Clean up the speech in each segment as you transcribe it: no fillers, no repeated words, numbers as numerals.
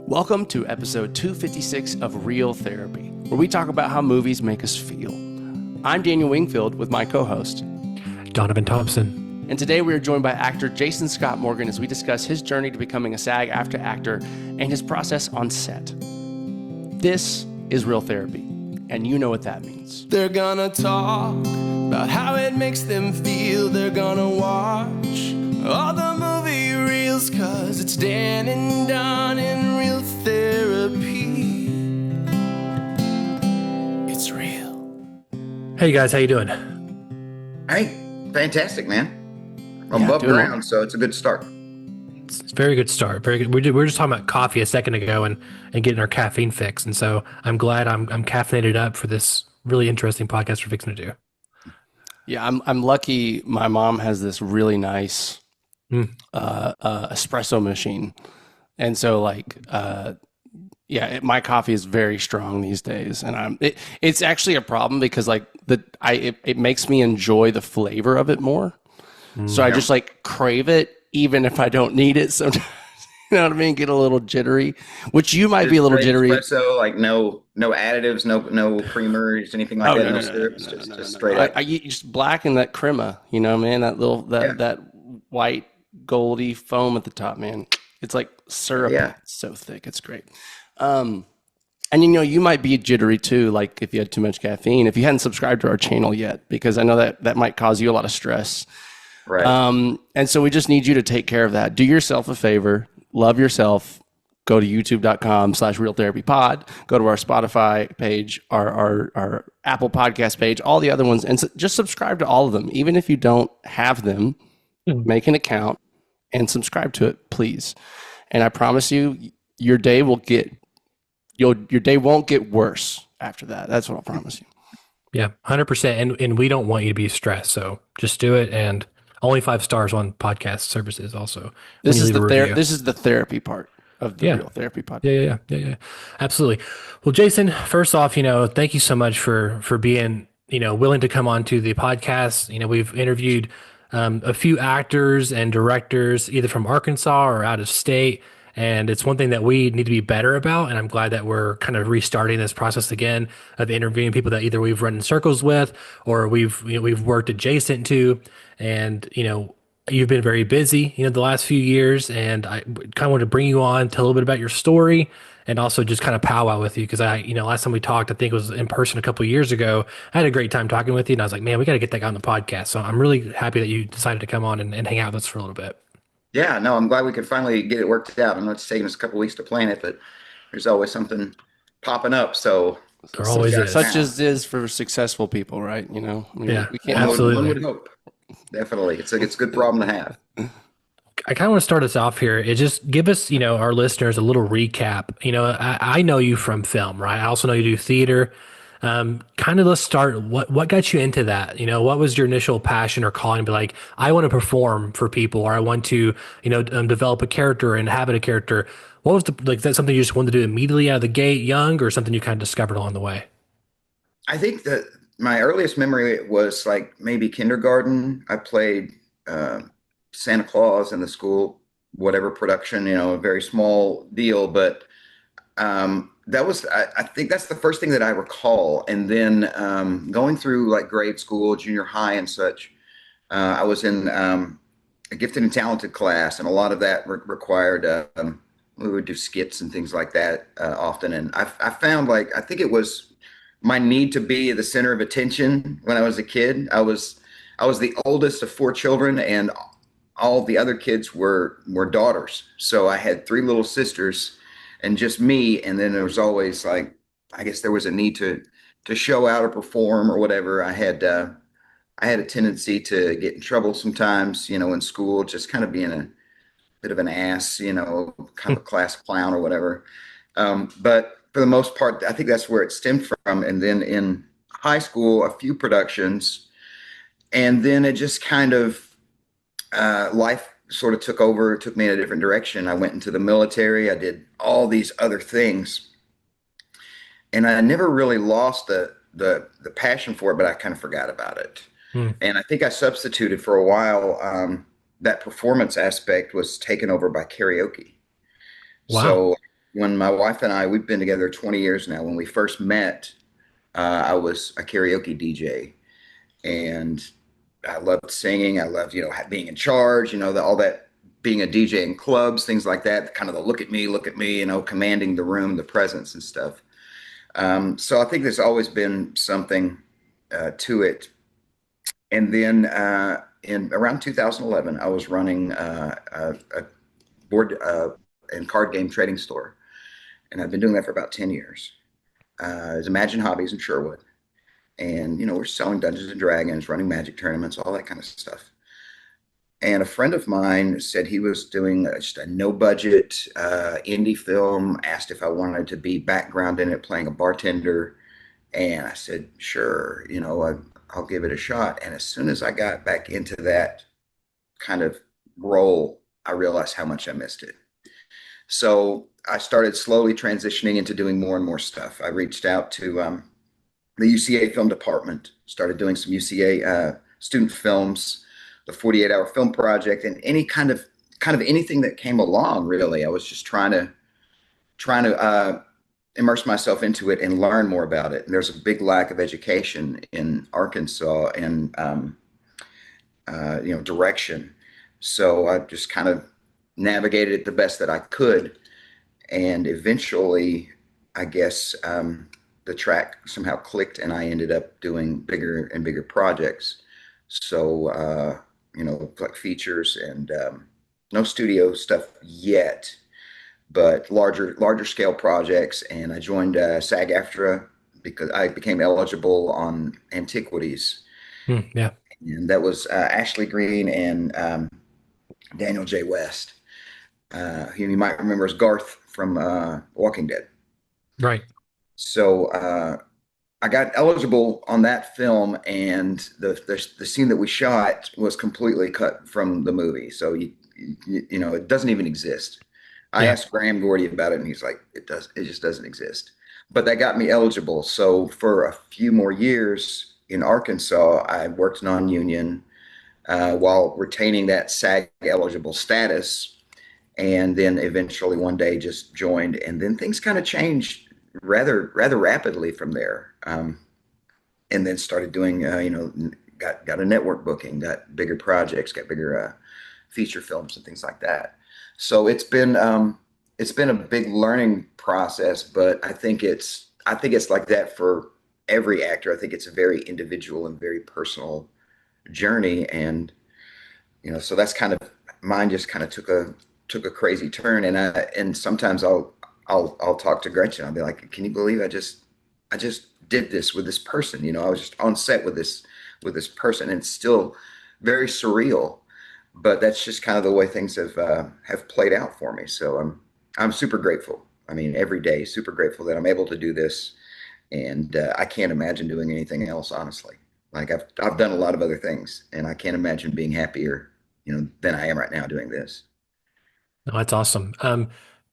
Welcome to episode 256 of Real Therapy, where we talk about how movies make us feel. I'm Daniel Wingfield with my co-host, Donovan Thompson. And today we are joined by actor Jason Scott Morgan as we discuss his journey to becoming a SAG-AFTRA actor and his process on set. This is Real Therapy, and you know what that means. They're gonna talk about how it makes them feel. They're gonna watch all the movie reels, cause it's Dan and Don in Real Therapy. It's real. Hey guys, how you doing? Hey, fantastic, man. I'm above ground, so it's a good start. It's a very good start. Very good. We were just talking about coffee a second ago and getting our caffeine fix, and so I'm glad I'm caffeinated up for this really interesting podcast we're fixing to do. Yeah, I'm lucky. My mom has this really nice espresso machine, and so my coffee is very strong these days, and it's actually a problem because it makes me enjoy the flavor of it more. So I just crave it even if I don't need it sometimes. You know what I mean? Get a little jittery, which you might be a little jittery. Espresso, no additives, no creamers, anything like that. No syrups, just straight up. I just blacken that crema, man, that white goldy foam at the top, man. It's like syrup. Yeah. It's so thick. It's great. And you might be jittery too, like if you had too much caffeine, if you hadn't subscribed to our channel yet, because I know that might cause you a lot of stress. Right. And so we just need you to take care of that. Do yourself a favor, love yourself, go to youtube.com/realtherapypod, go to our Spotify page, our Apple podcast page, all the other ones, and just subscribe to all of them. Even if you don't have them, make an account and subscribe to it, please. And I promise you, your day won't get worse after that. That's what I'll promise you. Yeah, 100%. And we don't want you to be stressed, so just do it. And only 5 stars on podcast services. Also, this is the therapy part of the Real Therapy podcast. Yeah. Absolutely. Well, Jason, first off, thank you so much for being willing to come on to the podcast. We've interviewed a few actors and directors either from Arkansas or out of state. And it's one thing that we need to be better about. And I'm glad that we're kind of restarting this process again of interviewing people that either we've run in circles with or we've worked adjacent to. And, you've been very busy, the last few years. And I kind of want to bring you on, tell a little bit about your story and also just kind of powwow with you. Cause last time we talked, I think it was in person a couple of years ago. I had a great time talking with you and I was like, man, we got to get that guy on the podcast. So I'm really happy that you decided to come on and hang out with us for a little bit. Yeah, no, I'm glad we could finally get it worked out. I know it's taken us a couple of weeks to plan it, but there's always something popping up. So there always is. Such as is for successful people, right? We can't absolutely. One would hope. Definitely. It's a good problem to have. I kind of want to start us off here. It just give us, our listeners a little recap. I know you from film, right? I also know you do theater. Kind of let's start. What got you into that? What was your initial passion or calling to be like, I want to perform for people, or I want to, develop a character and inhabit a character. What was is that something you just wanted to do immediately out of the gate, young, or something you kind of discovered along the way? I think that my earliest memory was maybe kindergarten. I played Santa Claus in the school, whatever production, a very small deal, but I think that's the first thing that I recall. And then going through grade school, junior high and such, I was in a gifted and talented class. And a lot of that required, we would do skits and things like that often. And I found I think it was my need to be the center of attention when I was a kid. I was the oldest of 4 children and all the other kids were daughters. So I had 3 little sisters and just me. And then there was always I guess there was a need to show out or perform or whatever. I had a tendency to get in trouble sometimes, in school, just kind of being a bit of an ass, kind of a class clown or whatever. But for the most part, I think that's where it stemmed from. And then in high school, a few productions, and then it just kind of, life sort of took me in a different direction. I went into the military. I did all these other things, and I never really lost the passion for it, but I kind of forgot about it. And I think I substituted for a while. That performance aspect was taken over by karaoke. Wow. So when my wife and we've been together 20 years now. When we first met, I was a karaoke DJ, and I loved singing. I loved, being in charge, all that, being a DJ in clubs, things like that, kind of the look at me, commanding the room, the presence and stuff. So I think there's always been something to it. And then in around 2011, I was running a board and card game trading store. And I've been doing that for about 10 years. It's Imagine Hobbies in Sherwood. And, we're selling Dungeons and Dragons, running magic tournaments, all that kind of stuff. And a friend of mine said he was doing just a no budget indie film, asked if I wanted to be background in it, playing a bartender. And I said, sure, I'll give it a shot. And as soon as I got back into that kind of role, I realized how much I missed it. So I started slowly transitioning into doing more and more stuff. I reached out to the UCA film department, started doing some UCA student films, the 48-hour film project, and any kind of anything that came along. Really, I was just trying to immerse myself into it and learn more about it. And there's a big lack of education in Arkansas and direction. So I just kind of navigated it the best that I could, and eventually, I guess, the track somehow clicked, and I ended up doing bigger and bigger projects. So, like features and no studio stuff yet, but larger scale projects. And I joined SAG-AFTRA because I became eligible on Antiquities. Yeah. And that was Ashley Greene and Daniel J. West. You might remember as Garth from Walking Dead. Right. So I got eligible on that film, and the scene that we shot was completely cut from the movie. So it doesn't even exist. I asked Graham Gordy about it, and he's like, it just doesn't exist. But that got me eligible. So for a few more years in Arkansas, I worked non-union while retaining that SAG eligible status, and then eventually one day just joined, and then things kind of changed rather rapidly from there. And then started doing, got a network booking, got bigger projects, got bigger feature films and things like that. So it's been a big learning process, but I think it's like that for every actor. I think it's a very individual and very personal journey, and so that's kind of mine. Just kind of took a crazy turn, and sometimes I'll talk to Gretchen. I'll be like, can you believe I just did this with this person? I was just on set with this person, and it's still very surreal, but that's just kind of the way things have played out for me. So I'm super grateful. I mean, every day, super grateful that I'm able to do this, and I can't imagine doing anything else, honestly. Like I've done a lot of other things, and I can't imagine being happier, than I am right now doing this. No, that's awesome.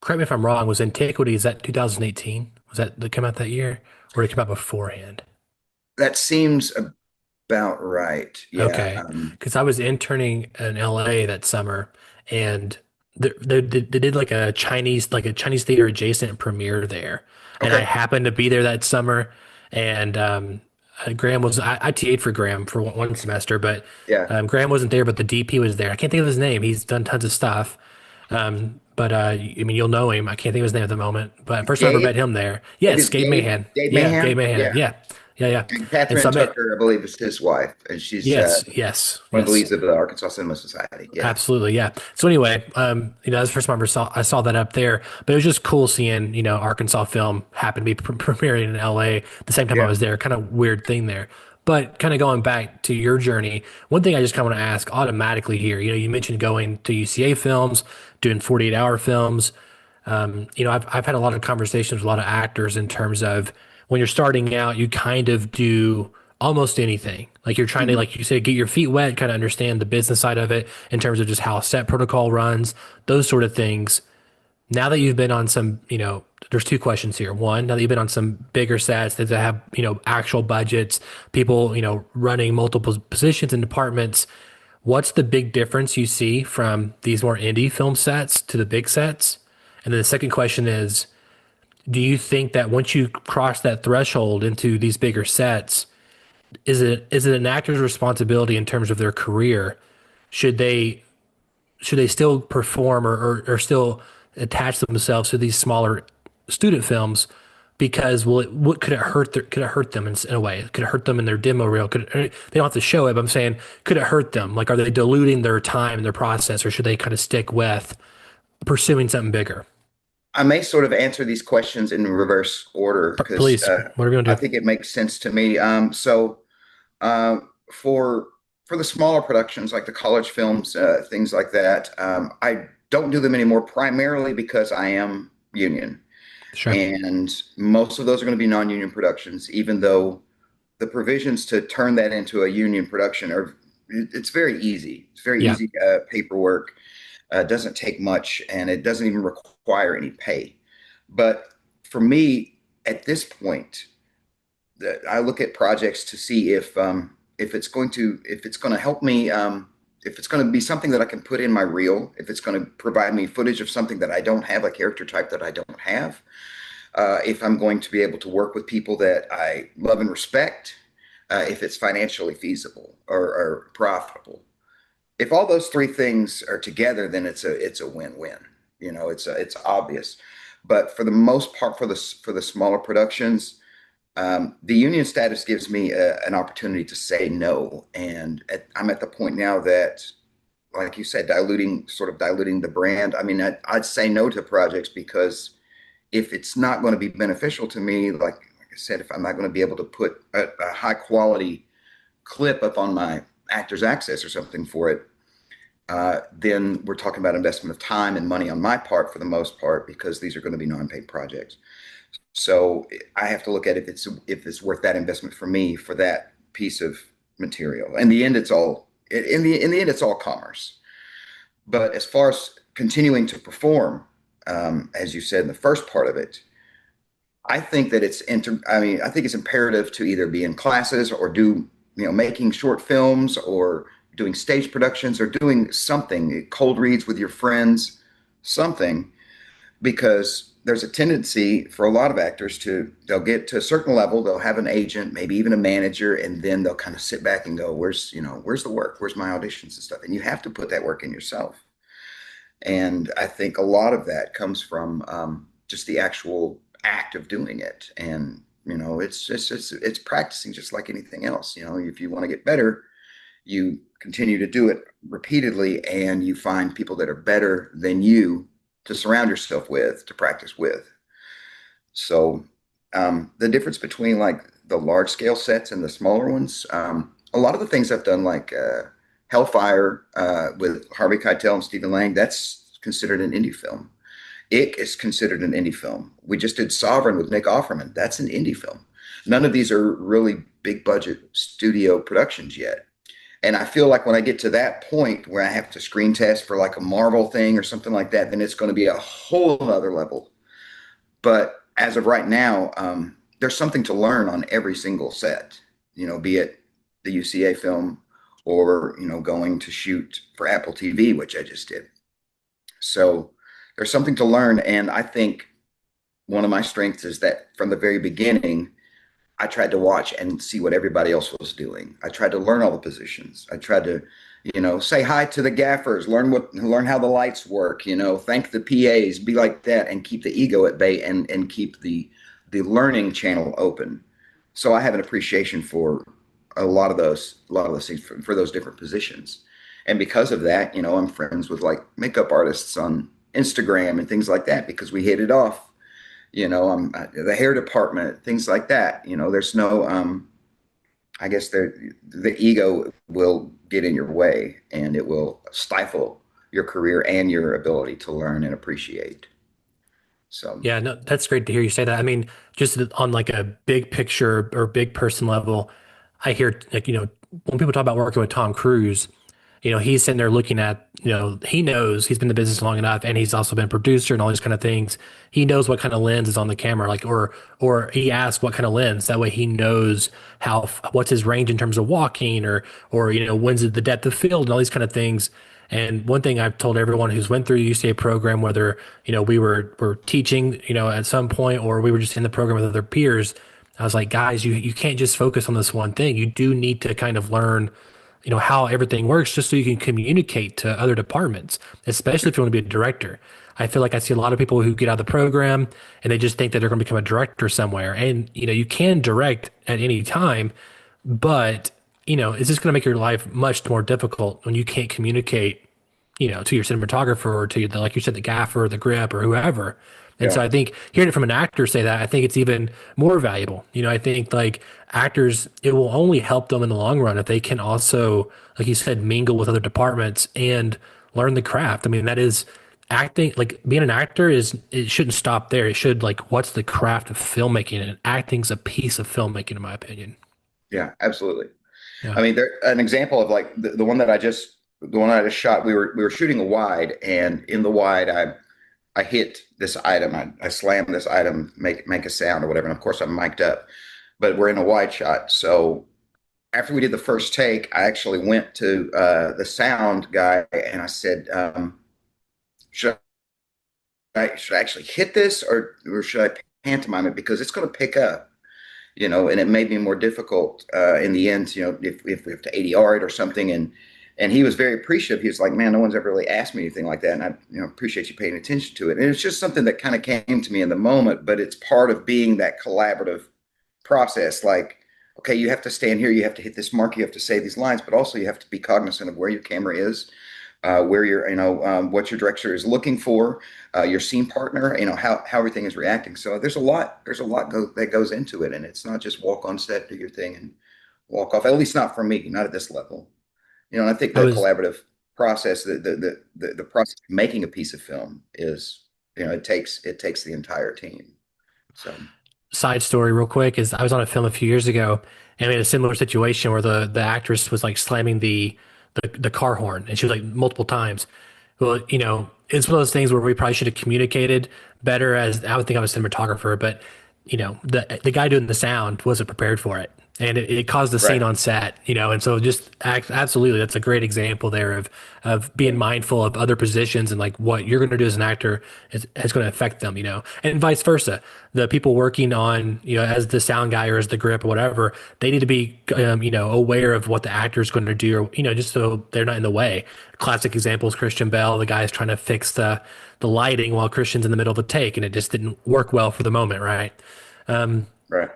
Correct me if I'm wrong. Was Antiquity, is that 2018? Was that come out that year, or did it come out beforehand? That seems about right. Yeah. Okay. Because I was interning in LA that summer, and they did like a Chinese theater adjacent premiere there, and I Okay. happened to be there that summer. And Graham was I TA'd for Graham for one semester, but Yeah. Graham wasn't there, but the DP was there. I can't think of his name. He's done tons of stuff. But I mean, you'll know him. I can't think of his name at the moment, but first time I ever met Gabe? him there. Maybe Yes, it's Gabe Mahan. Dave Yeah, Gabe Mahan? Mahan. Yeah. Yeah, yeah, yeah. And And so Catherine I met. Tucker, I believe, is his wife, and she's Yes, yes, one of the yes. leads of the Arkansas Cinema Society. Yeah. Absolutely, yeah. So anyway, that's the first time I saw that up there. But it was just cool seeing, Arkansas film happen to be premiering in LA the same time I Yeah. was there. Kind of weird thing there. But kind of going back to your journey, one thing I just kind of want to ask automatically here, you mentioned going to UCA films, doing 48-hour films. I've had a lot of conversations with a lot of actors in terms of when you're starting out, you kind of do almost anything. Like you're trying to, Mhm. like you said, get your feet wet, kind of understand the business side of it in terms of just how set protocol runs, those sort of things. Now that you've been on some, there's two questions here. One, now that you've been on some bigger sets that have, actual budgets, people, running multiple positions and departments, what's the big difference you see from these more indie film sets to the big sets? And then the second question is, do you think that once you cross that threshold into these bigger sets, is it an actor's responsibility in terms of their career? Should they should they still perform or still attach themselves to these smaller student films? Because what could it hurt? Could it hurt them in a way? Could it hurt them in their demo reel? They don't have to show it, but I'm saying, could it hurt them? Like, are they diluting their time and their process, or should they kind of stick with pursuing something bigger? I may sort of answer these questions in reverse order because Please, whatever you want I to do. think it makes sense to me. Uh, for the smaller productions like the college films, things like that, I don't do them anymore primarily because I am union, Sure. and most of those are going to be non-union productions. Even though the provisions to turn that into a union production are, it's very easy. It's very Yeah. easy paperwork. Doesn't take much, and it doesn't even require any pay. But for me, at this point, I look at projects to see if it's going to help me, if it's going to be something that I can put in my reel, if it's going to provide me footage of something that I don't have, a character type that I don't have, if I'm going to be able to work with people that I love and respect, if it's financially feasible or profitable. If all those three things are together, then it's a win-win. It's obvious. But for the most part, for the smaller productions, the union status gives me an opportunity to say no, and I'm at the point now that, like you said, diluting the brand. I mean, I'd say no to projects because if it's not going to be beneficial to me, like I said, if I'm not going to be able to put a high quality clip up on my Actors Access or something for it, then we're talking about investment of time and money on my part for the most part, because these are going to be non-paid projects. So I have to look at if it's worth that investment for me for that piece of material. In the end, it's all commerce. But as far as continuing to perform, as you said in the first part of it, I think that I think it's imperative to either be in classes or do, making short films or doing stage productions or doing something, cold reads with your friends, something, because there's a tendency for a lot of actors they'll get to a certain level, they'll have an agent, maybe even a manager, and then they'll kind of sit back and go, where's the work? Where's my auditions and stuff? And you have to put that work in yourself. And I think a lot of that comes from just the actual act of doing it. And, it's practicing just like anything else. If you want to get better, you continue to do it repeatedly, and you find people that are better than you to surround yourself with, to practice with. So the difference between like the large scale sets and the smaller ones, a lot of the things I've done, like Hellfire with Harvey Keitel and Stephen Lang, that's considered an indie film. Ick is considered an indie film. We just did Sovereign with Nick Offerman. That's an indie film. None of these are really big budget studio productions yet. And I feel like when I get to that point where I have to screen test for like a Marvel thing or something like that, then it's going to be a whole other level. But as of right now, there's something to learn on every single set, be it the UCA film or, going to shoot for Apple TV, which I just did. So there's something to learn. And I think one of my strengths is that from the very beginning, I tried to watch and see what everybody else was doing. I tried to learn all the positions. I tried to, say hi to the gaffers, learn how the lights work, thank the PAs, be like that, and keep the ego at bay and keep the learning channel open. So I have an appreciation for a lot of those things for those different positions. And because of that, I'm friends with like makeup artists on Instagram and things like that, because we hit it off. I'm the hair department, things like that. There's no, I guess the ego will get in your way, and it will stifle your career and your ability to learn and appreciate. So, Yeah, no, that's great to hear you say that. I mean, just on like a big picture or big person level, I hear like, when people talk about working with Tom Cruise, he's sitting there looking at, he knows he's been in the business long enough, and he's also been a producer and all these kind of things. He knows what kind of lens is on the camera, like, or he asks what kind of lens. That way he knows what's his range in terms of walking, or when's the depth of field and all these kind of things. And one thing I've told everyone who's went through the UCA program, whether, we were teaching, at some point, or we were just in the program with other peers, I was like, guys, you can't just focus on this one thing. You do need to kind of learn, how everything works just so you can communicate to other departments, especially if you want to be a director. I feel like I see a lot of people who get out of the program and they just think that they're going to become a director somewhere. And, you can direct at any time, but, it's just going to make your life much more difficult when you can't communicate, to your cinematographer or to the, like you said, the gaffer or the grip or whoever. And so Yeah. I think hearing it from an actor say that, I think it's even more valuable. I think like actors, it will only help them in the long run if they can also, like you said, mingle with other departments and learn the craft. I mean, that is acting, like being an actor it shouldn't stop there. It should like, what's the craft of filmmaking? And acting's a piece of filmmaking, in my opinion. Yeah, absolutely. Yeah. I mean, there an example of like the one that I just shot. We were shooting a wide, and in the wide, I hit this item. I slammed this item, make a sound or whatever. And of course, I'm mic'd up, but we're in a wide shot. So after we did the first take, I actually went to the sound guy and I said, should should I actually hit this, or should I pantomime it, because it's going to pick up, and it may be more difficult in the end, if we have to ADR it or something. And he was very appreciative. He was like, man, no one's ever really asked me anything like that. And I, appreciate you paying attention to it. And it's just something that kind of came to me in the moment, but it's part of being that collaborative process. Like, okay, you have to stand here, you have to hit this mark, you have to say these lines, but also you have to be cognizant of where your camera is, where what your director is looking for, your scene partner, how everything is reacting. So that goes into it, and it's not just walk on set, do your thing, and walk off. At least not for me, not at this level. And I think I the was collaborative process, the process of making a piece of film is, it takes the entire team. So Side story real quick is I was on a film a few years ago and we had a similar situation where the actress was like slamming the car horn and she was like multiple times. Well, it's one of those things where we probably should have communicated better. As I would think I'm a cinematographer, but the guy doing the sound wasn't prepared for it. And it caused a scene right. on set, and so just absolutely, that's a great example there of being mindful of other positions and like what you're going to do as an actor is going to affect them, and vice versa. The people working on, as the sound guy or as the grip or whatever, they need to be, aware of what the actor is going to do, or, just so they're not in the way. Classic example is Christian Bale. The guy's trying to fix the lighting while Christian's in the middle of a take, and it just didn't work well for the moment, right? Right.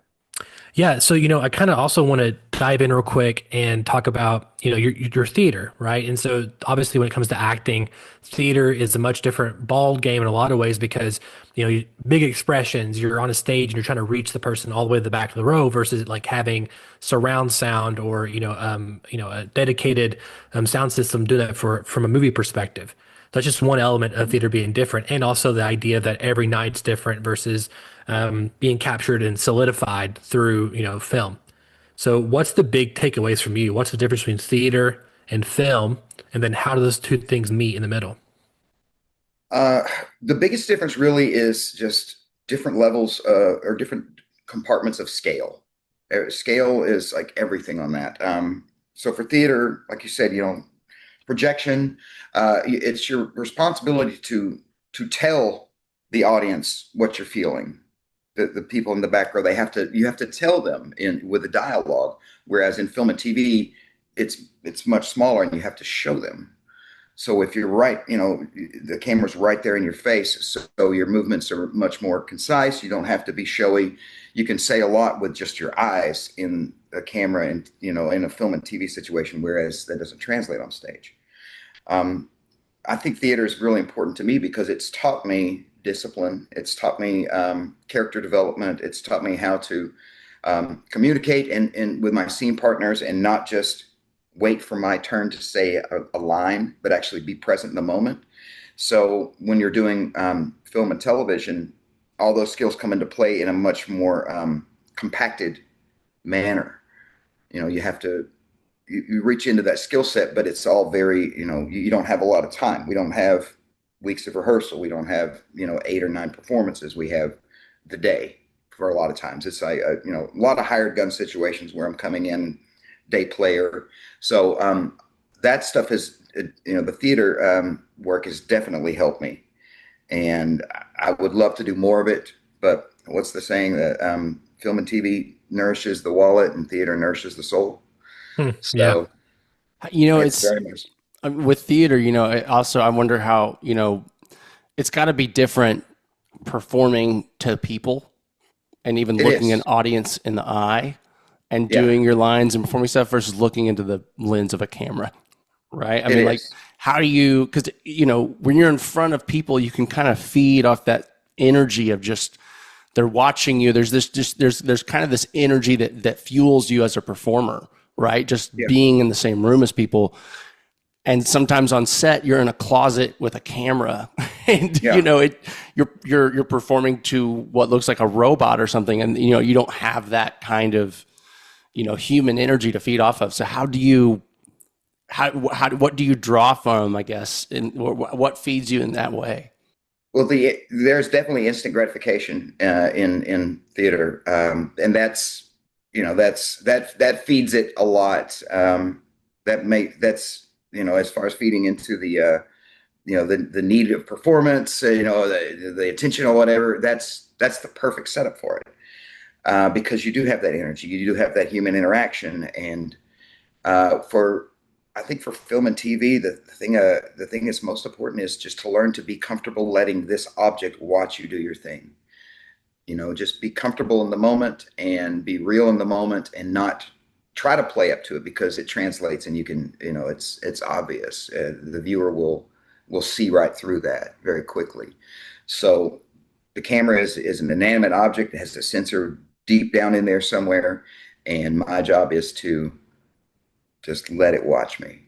Yeah, so I kind of also want to dive in real quick and talk about your theater, right? And so obviously when it comes to acting, theater is a much different ball game in a lot of ways because big expressions, you're on a stage and you're trying to reach the person all the way to the back of the row versus like having surround sound or a dedicated sound system do that from a movie perspective. That's just one element of theater being different, and also the idea that every night's different versus being captured and solidified through film. So, what's the big takeaways from you? What's the difference between theater and film, and then how do those two things meet in the middle? Uh, the biggest difference really is just different levels, or different compartments of scale. Scale is like everything on that. So for theater, like you said, projection, it's your responsibility to tell the audience what you're feeling. The people in the back row, you have to tell them in with a dialogue. Whereas in film and TV, it's much smaller, and you have to show them. So if you're right, the camera's right there in your face, so your movements are much more concise. You don't have to be showy. You can say a lot with just your eyes in a camera, and in a film and TV situation, whereas that doesn't translate on stage. Um, I think theater is really important to me because it's taught me discipline. It's taught me character development. It's taught me how to communicate and with my scene partners, and not just wait for my turn to say a line, but actually be present in the moment. So when you're doing film and television, all those skills come into play in a much more compacted manner. You have to you reach into that skill set, but it's all very, you don't have a lot of time. We don't have weeks of rehearsal. We don't have, 8 or 9 performances. We have the day for a lot of times. It's like, a lot of hired gun situations where I'm coming in day player. So that stuff has, the theater work has definitely helped me. And I would love to do more of it. But what's the saying that film and TV nourishes the wallet and theater nourishes the soul? Yeah. So it's It's very much. with theater, also, I wonder how, it's got to be different performing to people and even It looking an is. audience in the eye and Yeah, doing your lines and performing stuff versus looking into the lens of a camera, right? I it mean, like, is. how do you, because, when you're in front of people, you can kind of feed off that energy of just, they're watching you. There's this, just, there's kind of this energy that fuels you as a performer, right? Just Yeah, being in the same room as people. And sometimes on set you're in a closet with a camera and yeah. you're performing to what looks like a robot or something, and you don't have that kind of human energy to feed off of. So what do you draw from, I guess, and what feeds you in that way? Well, there's definitely instant gratification in theater, and that feeds it a lot. That's as far as feeding into the need of performance, the attention or whatever. That's the perfect setup for it, because you do have that energy, you do have that human interaction, and for I think for film and TV, the thing that's most important is just to learn to be comfortable letting this object watch you do your thing. Just be comfortable in the moment and be real in the moment and not try to play up to it, because it translates and you can, it's obvious. The viewer will see right through that very quickly. So the camera is an inanimate object. It has a sensor deep down in there somewhere, and my job is to just let it watch me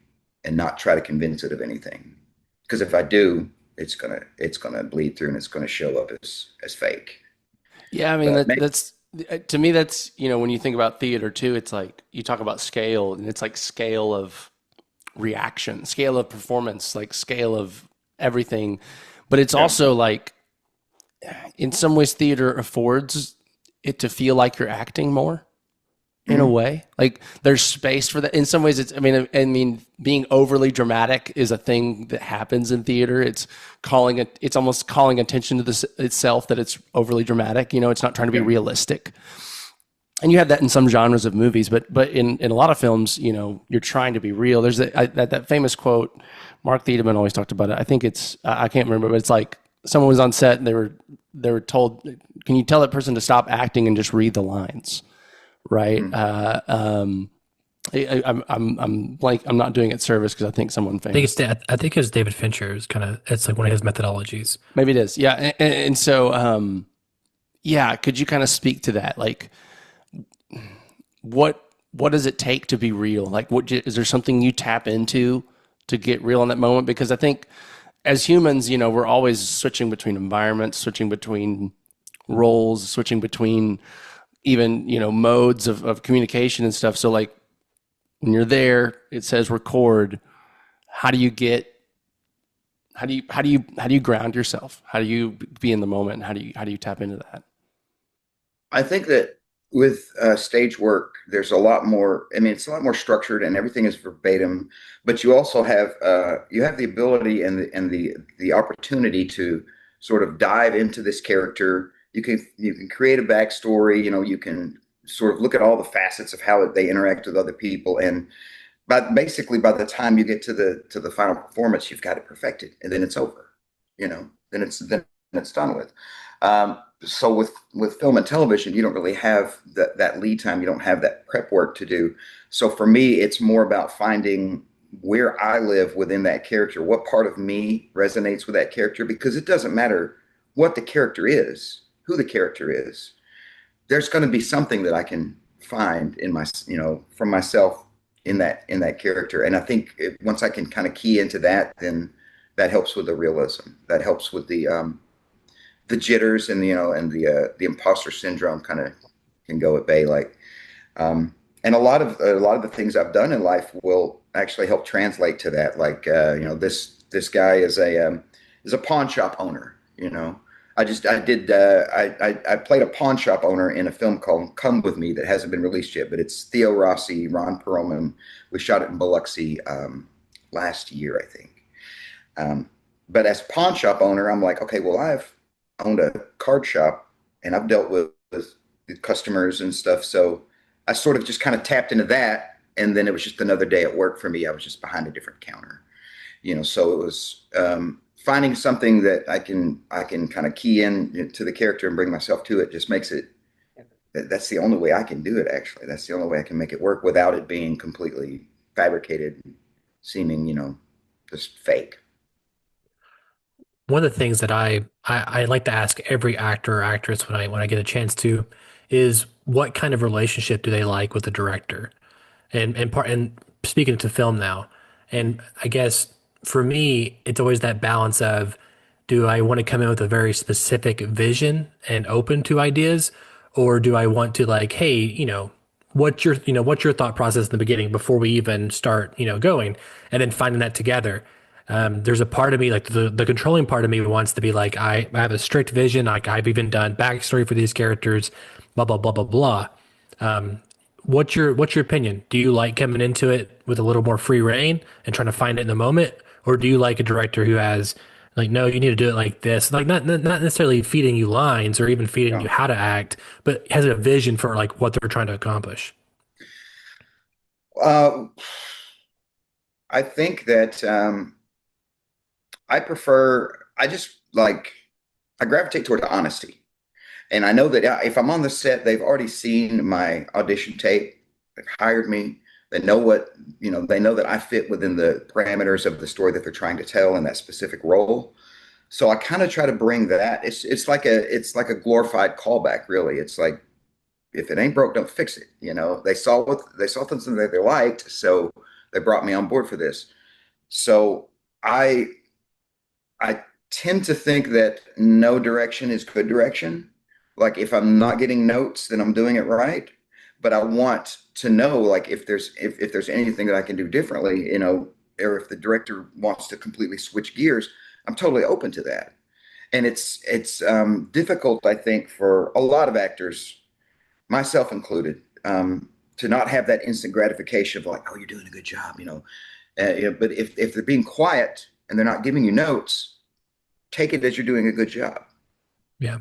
and not try to convince it of anything. Because if I do, it's gonna bleed through and it's gonna show up as fake. Yeah, I mean But that's to me that's when you think about theater too, it's like you talk about scale, and it's like scale of reaction, scale of performance, like scale of everything. But it's yeah, also like in some ways theater affords it to feel like you're acting more in a mhm, way. Like there's space for that. In some ways, I mean, being overly dramatic is a thing that happens in theater. It's almost calling attention to this itself that it's overly dramatic. It's not trying to be yeah, realistic. And you have that in some genres of movies, but in a lot of films, you're trying to be real. There's that famous quote. Mark Thiedemann always talked about it. I think I can't remember, but it's like someone was on set and they were told, "Can you tell that person to stop acting and just read the lines?" Right? mhm. I'm blank. I'm not doing it service because I think someone I think famous. I think it's David Fincher is kind of it's like one of his methodologies. Maybe it is. Yeah, and so yeah. Could you kind of speak to that? Like, what does it take to be real? Like, is there something you tap into to get real in that moment? Because I think as humans, we're always switching between environments, switching between roles, switching between even modes of communication and stuff. So like when you're there, it says record. How do you get? How do you ground yourself? How do you be in the moment? How do you tap into that? I think that with stage work, there's a lot more. I mean, it's a lot more structured, and everything is verbatim. But you have the ability and the opportunity to sort of dive into this character. You can create a backstory. You can sort of look at all the facets of how they interact with other people, and basically by the time you get to the final performance, you've got it perfected, and then it's over. Then it's done with. So with film and television, you don't really have that lead time. You don't have that prep work to do. So for me, it's more about finding where I live within that character, what part of me resonates with that character, because it doesn't matter what the character is, who the character is. There's going to be something that I can find from myself in that character. And I think once I can kind of key into that, then that helps with the realism. That helps with the jitters and the imposter syndrome kind of can go at bay. And a lot of the things I've done in life will actually help translate to that. Like this guy is a pawn shop owner. I played a pawn shop owner in a film called Come With Me that hasn't been released yet, but it's Theo Rossi, Ron Perlman. We shot it in Biloxi, last year, I think. But as pawn shop owner, I'm like, okay, well, I've owned a card shop and I've dealt with the customers and stuff. So I sort of just kind of tapped into that. And then it was just another day at work for me. I was just behind a different counter, so it was finding something that I can kind of key in to the character and bring myself to it just makes it, that's the only way I can do it, actually. That's the only way I can make it work without it being completely fabricated, seeming, just fake. One of the things that I like to ask every actor or actress when I get a chance to is what kind of relationship do they like with the director? And speaking to film now, and I guess for me, it's always that balance of, do I want to come in with a very specific vision and open to ideas, or do I want to, like, hey, what's your thought process in the beginning before we even start, going, and then finding that together. There's a part of me, like the controlling part of me, wants to be like, I have a strict vision, like I've even done backstory for these characters, blah blah blah blah blah. What's your opinion? Do you like coming into it with a little more free reign and trying to find it in the moment, or do you like a director who has, like, no, you need to do it like this, like not necessarily feeding you lines or even feeding you Yeah. how to act, but has a vision for like what they're trying to accomplish? Uh, I think that I just like, I gravitate toward honesty. And I know that if I'm on the set, they've already seen my audition tape. They've hired me. They know they know that I fit within the parameters of the story that they're trying to tell in that specific role. So I kind of try to bring that. It's like a glorified callback, really. It's like, if it ain't broke, don't fix it. They saw something that they liked, so they brought me on board for this. So I I tend to think that no direction is good direction. Like, if I'm not getting notes, then I'm doing it right. But I want to know, like, if there's anything that I can do differently, or if the director wants to completely switch gears, I'm totally open to that. And it's difficult, I think, for a lot of actors, myself included, to not have that instant gratification of like, oh, you're doing a good job. But if they're being quiet and they're not giving you notes, take it as you're doing a good job, Yeah.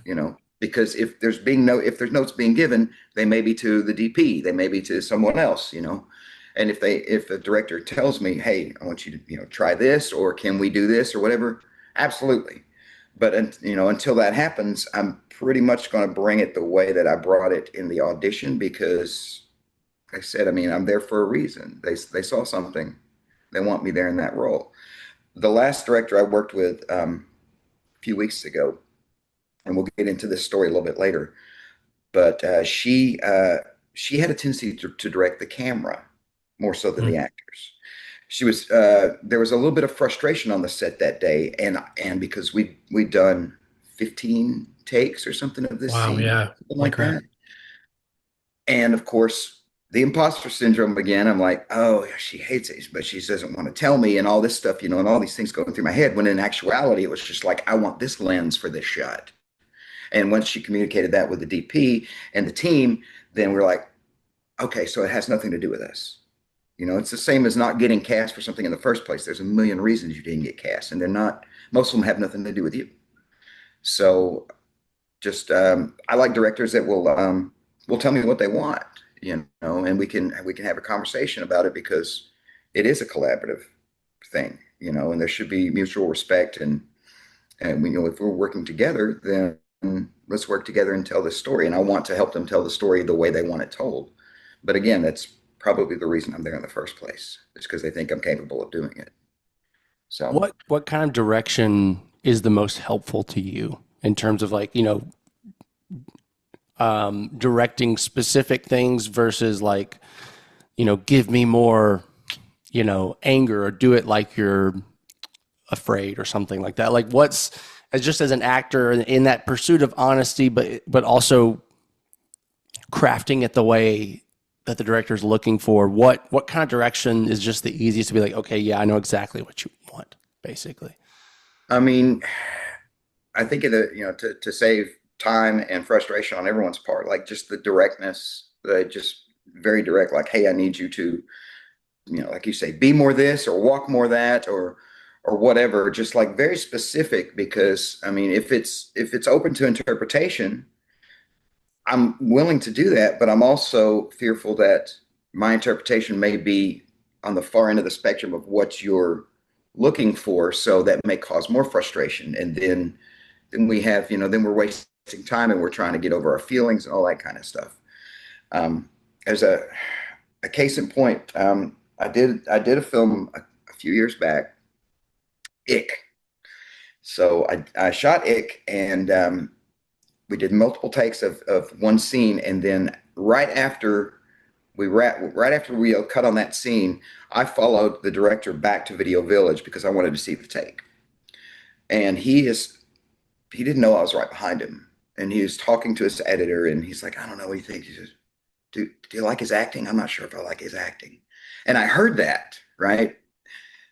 because if there's notes being given, they may be to the DP, they may be to someone else, and if the director tells me, hey, I want you to, try this, or can we do this or whatever, absolutely. But until that happens, I'm pretty much going to bring it the way that I brought it in the audition, because like I said, I mean, I'm there for a reason. They saw something, they want me there in that role. The last director I worked with, a few weeks ago, and we'll get into this story a little bit later. But she had a tendency to direct the camera more so than the Mm. actors. There was a little bit of frustration on the set that day, and because we'd done 15 takes or something of this Wow. scene, Yeah. something Like like crap. that. And of course, the imposter syndrome again. I'm like, oh, she hates it, but she doesn't want to tell me, and all this stuff, and all these things going through my head. When in actuality, it was just like, I want this lens for this shot. And once she communicated that with the DP and the team, then we're like, okay, so it has nothing to do with us. It's the same as not getting cast for something in the first place. There's a million reasons you didn't get cast, and they're not, most of them have nothing to do with you. So just, I like directors that will tell me what they want, and we can have a conversation about it, because it is a collaborative thing, and there should be mutual respect, and if we're working together, then let's work together and tell this story. And I want to help them tell the story the way they want it told. But again, that's probably the reason I'm there in the first place. It's because they think I'm capable of doing it. So, What kind of direction is the most helpful to you in terms of, like, directing specific things versus, like, give me more, anger, or do it like you're afraid or something like that? Like, what's, as just as an actor in that pursuit of honesty, but also crafting it the way that the director is looking for, what kind of direction is just the easiest to be like, okay, yeah, I know exactly what you want, basically? I mean, I think to save time and frustration on everyone's part, like, just the directness, just very direct, like, hey, I need you to like you say, be more this or walk more that or whatever, just like very specific, because I mean, if it's open to interpretation, I'm willing to do that, but I'm also fearful that my interpretation may be on the far end of the spectrum of what you're looking for. So that may cause more frustration. And then we have, then we're wasting time and we're trying to get over our feelings and all that kind of stuff. As a case in point, I did a film a few years back, Ick. So I shot Ick, and we did multiple takes of one scene, and then right after we cut on that scene, I followed the director back to Video Village because I wanted to see the take. And he didn't know I was right behind him, and he was talking to his editor, and he's like, I don't know what he thinks. He says, do you like his acting? I'm not sure if I like his acting. And I heard that, right?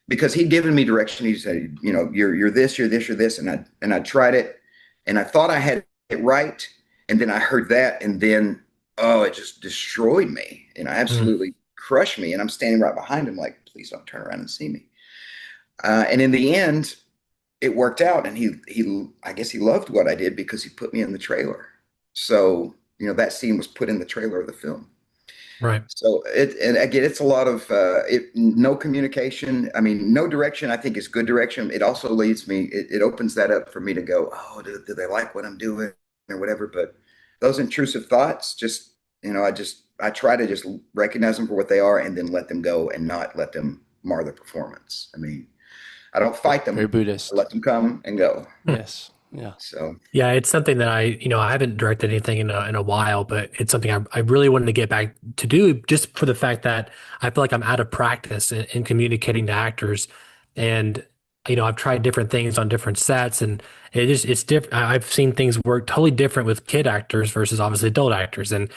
Because he'd given me direction. He said, you're this, you're this, you're this. And I tried it, and I thought I had it right. And then I heard that, and then, oh, it just destroyed me. And absolutely crushed me. And I'm standing right behind him like, please don't turn around and see me. And in the end, it worked out. And I guess he loved what I did because he put me in the trailer. So, that scene was put in the trailer of the film. Right. So and again, it's a lot of no communication. I mean, no direction, I think, is good direction. It also leads me, it opens that up for me to go, oh, do they like what I'm doing or whatever? But those intrusive thoughts, just, I try to just recognize them for what they are and then let them go and not let them mar the performance. I mean, I don't fight them. Very Buddhist. I let them come and go. Yes. Yeah. So yeah, it's something that I haven't directed anything in a while, but it's something I really wanted to get back to do, just for the fact that I feel like I'm out of practice in communicating to actors. And, I've tried different things on different sets, and it's different. I've seen things work totally different with kid actors versus obviously adult actors, and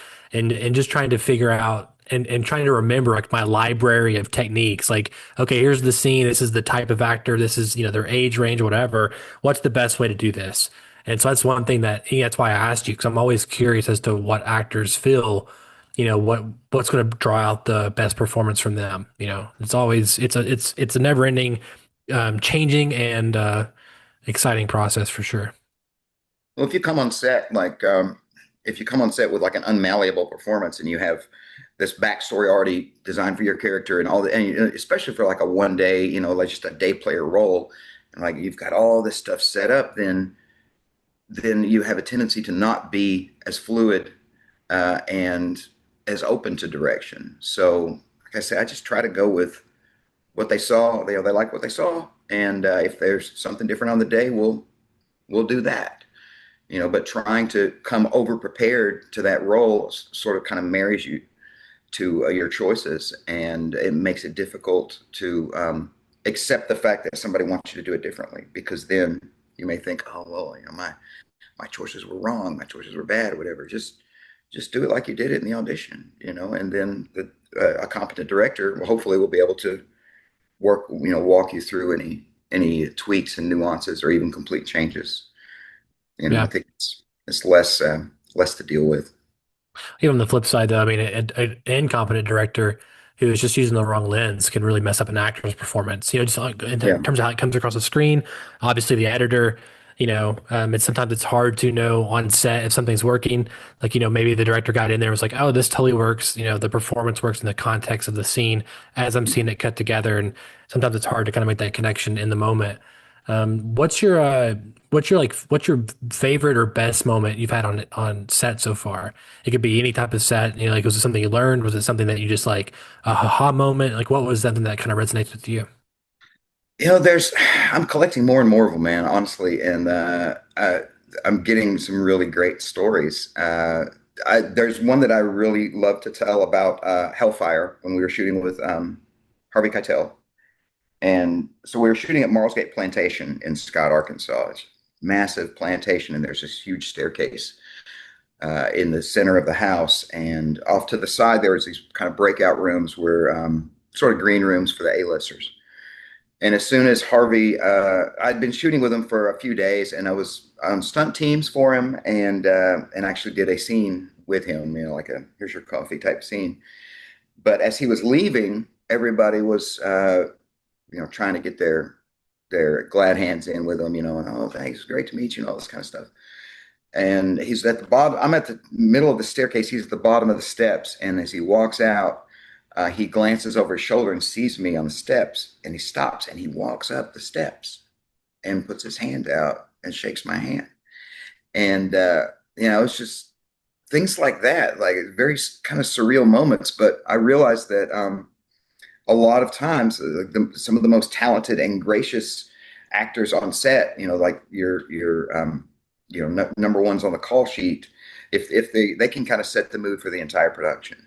just trying to figure out and trying to remember like my library of techniques. Like, okay, here's the scene. This is the type of actor. This is, their age range, whatever. What's the best way to do this? And so that's one thing that's why I asked you, because I'm always curious as to what actors feel, what's going to draw out the best performance from them. It's always, it's a never ending, changing and exciting process for sure. well, if you come on set, like, if you come on set with like an unmalleable performance and you have this backstory already designed for your character and all the, and especially for like a 1 day, like just a day player role, and like you've got all this stuff set up, then you have a tendency to not be as fluid and as open to direction. So, like I said, I just try to go with what they saw. They like what they saw, and if there's something different on the day, we'll do that. But trying to come over prepared to that role sort of kind of marries you to your choices, and it makes it difficult to accept the fact that somebody wants you to do it differently, because then you may think, oh well, my choices were wrong, my choices were bad, or whatever. Just do it like you did it in the audition, and then a competent director hopefully will be able to walk you through any tweaks and nuances or even complete changes. Yeah. I think it's less to deal with. Even on the flip side, though, I mean, an incompetent director who is just using the wrong lens can really mess up an actor's performance. Just like in terms of how it comes across the screen. Obviously, the editor, sometimes it's hard to know on set if something's working. Like, maybe the director got in there and was like, oh, this totally works. The performance works in the context of the scene as I'm seeing it cut together. And sometimes it's hard to kind of make that connection in the moment. What's your favorite or best moment you've had on set so far? It could be any type of set. Like, was it something you learned? Was it something that you just like a aha moment? Like, what was something that kind of resonates with you? I'm collecting more and more of them, man, honestly, and I'm getting some really great stories. There's one that I really love to tell about Hellfire, when we were shooting with Harvey Keitel. And so we were shooting at Marlsgate Plantation in Scott, Arkansas. It's a massive plantation, and there's this huge staircase in the center of the house. And off to the side, there was these kind of breakout rooms where sort of green rooms for the A-listers. And as soon as Harvey, I'd been shooting with him for a few days, and I was on stunt teams for him, and actually did a scene with him, like a here's your coffee type scene. But as he was leaving, everybody was, trying to get their glad hands in with him, and oh, thanks, great to meet you, and all this kind of stuff. And he's at the bottom. I'm at the middle of the staircase. He's at the bottom of the steps. And as he walks out, he glances over his shoulder and sees me on the steps. And he stops and he walks up the steps and puts his hand out and shakes my hand. And, it's just things like that, like very kind of surreal moments. But I realized that a lot of times, some of the most talented and gracious actors on set, like number ones on the call sheet, if they can kind of set the mood for the entire production.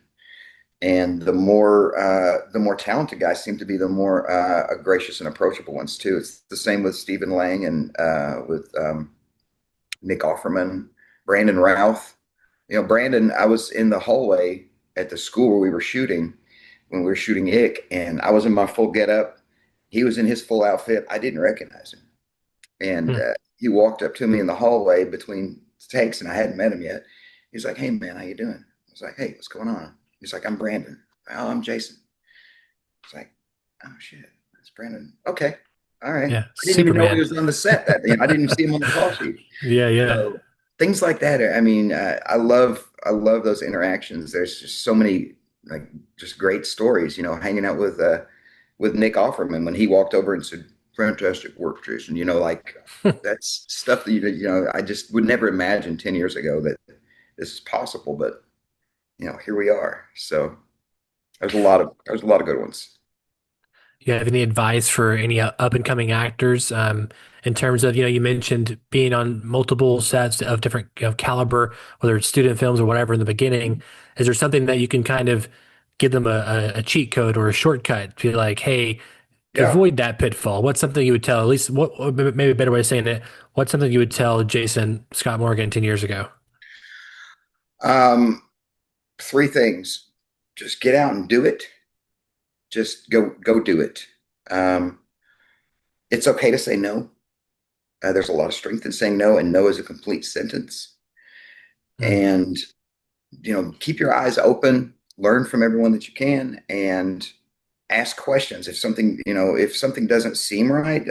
And the more talented guys seem to be the more gracious and approachable ones too. It's the same with Stephen Lang and with Nick Offerman, Brandon Routh. Brandon, I was in the hallway at the school where we were shooting when we were shooting Ick, and I was in my full getup. He was in his full outfit. I didn't recognize him. And he walked up to me in the hallway between takes, and I hadn't met him yet. He's like, "Hey, man, how you doing?" I was like, "Hey, what's going on?" He's like, "I'm Brandon." "Oh, I'm Jason." It's like, "Oh shit, that's Brandon." Okay, all right. Yeah, I didn't even know Superman. he was on the set that day. I didn't see him on the call sheet. Yeah, yeah. So things like that. I mean, I love those interactions. There's just so many like just great stories. Hanging out with Nick Offerman when he walked over and said, "Fantastic work, Jason." Like that's stuff that I just would never imagine 10 years ago that this is possible, but here we are. So there's a lot of good ones. You have any advice for any up and coming actors in terms of, you mentioned being on multiple sets of different caliber, whether it's student films or whatever in the beginning. Is there something that you can kind of give them a cheat code or a shortcut to be like, hey, Yeah. avoid that pitfall? What's something you would tell, at least what, or maybe a better way of saying it, what's something you would tell Jason Scott Morgan 10 years ago? Um, Three things. Just get out and do it. Just go do it. Um, it's okay to say no. There's a lot of strength in saying no, and no is a complete sentence. Hmm. And keep your eyes open, learn from everyone that you can, and ask questions. If something doesn't seem right,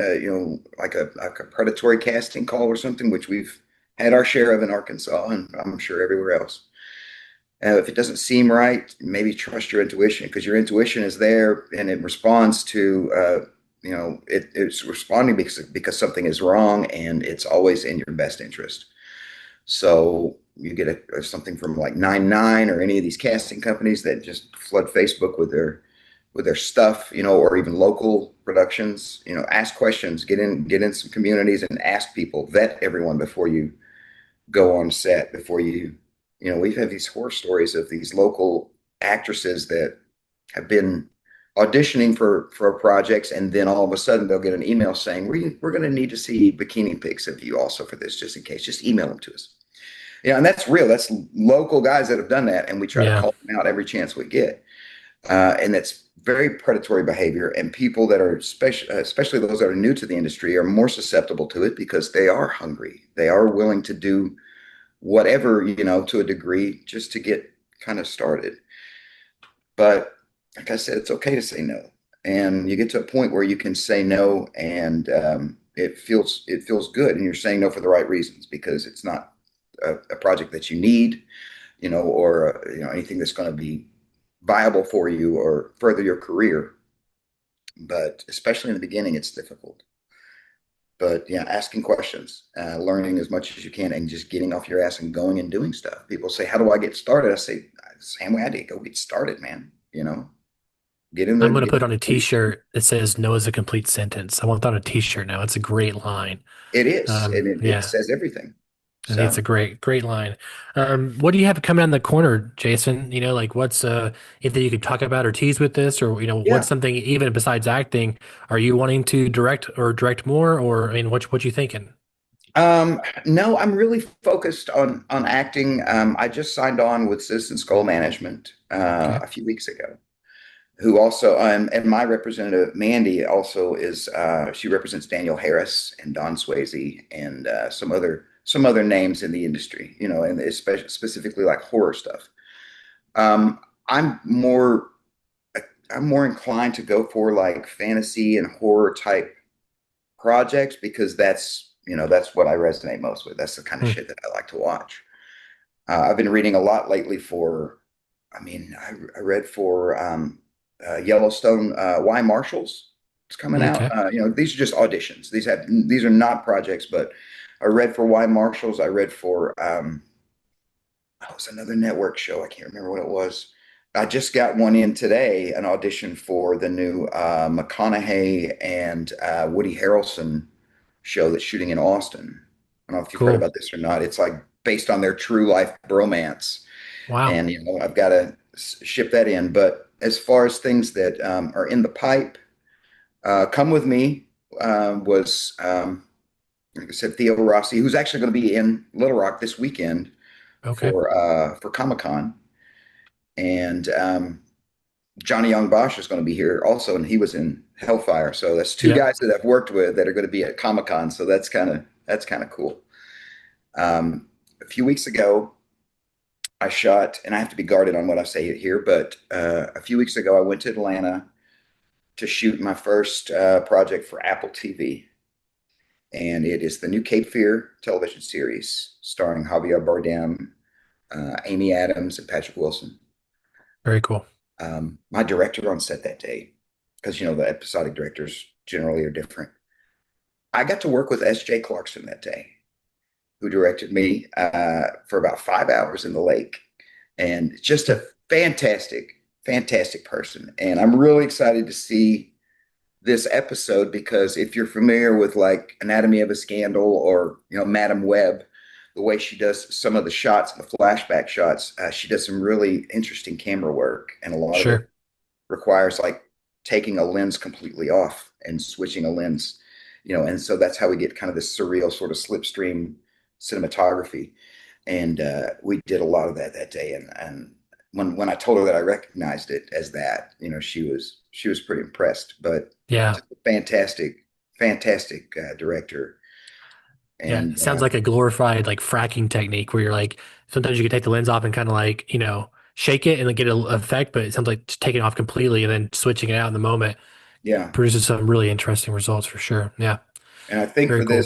like a predatory casting call or something, which we've had our share of in Arkansas, and I'm sure everywhere else. If it doesn't seem right, maybe trust your intuition, because your intuition is there and it responds to, it's responding because something is wrong, and it's always in your best interest. So you get something from like 99 or any of these casting companies that just flood Facebook with their stuff, or even local productions. Ask questions, get in some communities and ask people, vet everyone before you go on set, before we've had these horror stories of these local actresses that have been auditioning for projects, and then all of a sudden they'll get an email saying, we're going to need to see bikini pics of you also for this, just in case. Just email them to us. And that's real. That's local guys that have done that, and we try to Yeah. call them out every chance we get. And that's very predatory behavior. And people that are especially those that are new to the industry, are more susceptible to it because they are hungry. They are willing to do whatever, to a degree, just to get kind of started. But like I said, it's okay to say no. And you get to a point where you can say no, and it feels good, and you're saying no for the right reasons, because it's not a project that you need, or anything that's going to be viable for you or further your career. But especially in the beginning, it's difficult. But yeah, asking questions, learning as much as you can, and just getting off your ass and going and doing stuff. People say, "How do I get started?" I say, "Same way I did. Go get started, man. Get in I'm there." going to put on a t-shirt that says no is a complete sentence. I want that on a t-shirt now. It's a great line. It is, and it Yeah. says everything. I think it's So a great line. What do you have coming down the corner, Jason? Like what's anything you could talk about or tease with this, or what's yeah. something even besides acting? Are you wanting to direct more, or I mean, what you thinking? No, I'm really focused on acting. I just signed on with Citizen Skull Management Okay. a few weeks ago, who also, and my representative Mandy also is, she represents Daniel Harris and Don Swayze, and some other names in the industry, and especially specifically like horror stuff. I'm more I'm more inclined to go for like fantasy and horror type projects because that's what I resonate most with. That's the kind of Hmm. shit that I like to watch. I've been reading a lot lately I read for Yellowstone, Y Marshals. It's coming out. Okay. These are just auditions. These are not projects, but I read for Y Marshals. I read for it was another network show. I can't remember what it was. I just got one in today, an audition for the new McConaughey and Woody Harrelson show that's shooting in Austin. I don't know if you've heard Cool. about this or not. It's like based on their true life bromance, Wow. and I've got to ship that in. But as far as things that are in the pipe, Come With Me was, like I said, Theo Rossi, who's actually going to be in Little Rock this weekend Okay. for Comic Con, and Johnny Young Bosch is going to be here also, and he was in Hellfire. So that's two Yep. guys that I've worked with that are going to be at Comic Con. So that's kind of cool. A few weeks ago, I shot, and I have to be guarded on what I say here, but a few weeks ago, I went to Atlanta to shoot my first project for Apple TV, and it is the new Cape Fear television series starring Javier Bardem, Amy Adams, and Patrick Wilson. Very cool. My director on set that day, because the episodic directors generally are different. I got to work with S.J. Clarkson that day, who directed me for about 5 hours in the lake, and just a fantastic, fantastic person. And I'm really excited to see this episode because if you're familiar with like Anatomy of a Scandal or Madam Web, the way she does some of the shots, the flashback shots, she does some really interesting camera work, and a lot of it Sure. requires like taking a lens completely off and switching a lens, and so that's how we get kind of this surreal sort of slipstream cinematography. And we did a lot of that day. And when I told her that I recognized it as that, she was pretty impressed. But Yeah. just a fantastic, fantastic director. Yeah. And It sounds like a glorified like fracking technique where you're like, sometimes you can take the lens off and kind of like, shake it and then get an effect, but it sounds like just taking it off completely and then switching it out in the moment yeah, produces some really interesting results for sure. Yeah. and I think Very for cool.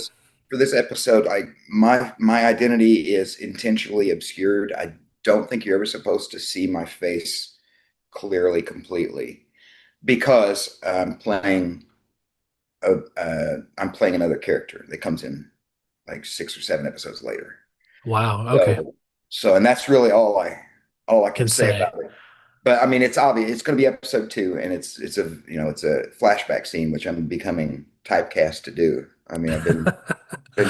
this episode, my identity is intentionally obscured. I don't think you're ever supposed to see my face clearly, completely, because I'm playing another character that comes in like 6 or 7 episodes later. Wow. Okay. So, and that's really all I can Can say say. about it. But I mean, it's obvious. It's going to be episode 2, and it's a flashback scene, which I'm becoming typecast to do. I mean, I've been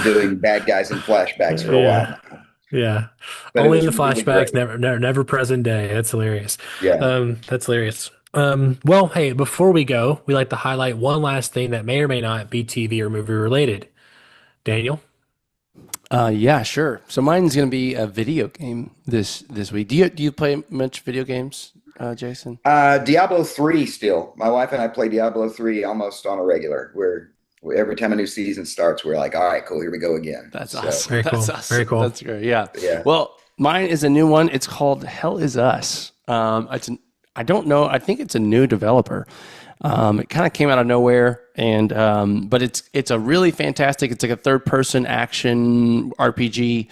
doing bad guys in flashbacks for a while Yeah. now, Yeah. but it Only in was the really flashbacks, great. never present day. That's hilarious. Yeah. That's hilarious. Well, hey, before we go, we like to highlight one last thing that may or may not be TV or movie related. Daniel? Yeah, sure. So mine's going to be a video game this week. Do you play much video games, Jason? Diablo 3 still. My wife and I play Diablo 3 almost on a regular. Every time a new season starts, we're like, all right, cool, here we go again. That's So, awesome. Very That's cool. awesome. Very cool. That's great. Yeah. yeah. Well, mine is a new one. It's called Hell Is Us. I don't know. I think it's a new developer. It kind of came out of nowhere, and but it's a really fantastic. It's like a third person action RPG,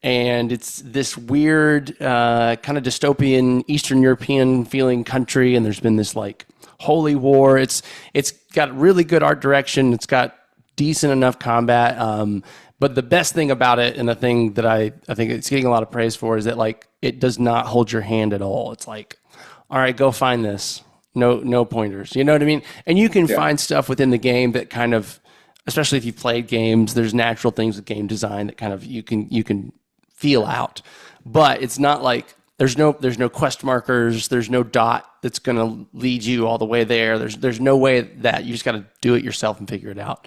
and it's this weird kind of dystopian Eastern European feeling country. And there's been this like holy war. It's got really good art direction. It's got decent enough combat. But the best thing about it, and the thing that I think it's getting a lot of praise for, is that like it does not hold your hand at all. It's like, all right, go find this. No pointers. You know what I mean? And you can Yeah. find stuff within the game that kind of, especially if you played games, there's natural things with game design that kind of you can feel out. But it's not like there's no quest markers, there's no dot that's going to lead you all the way there. There's no way that you just got to do it yourself and figure it out.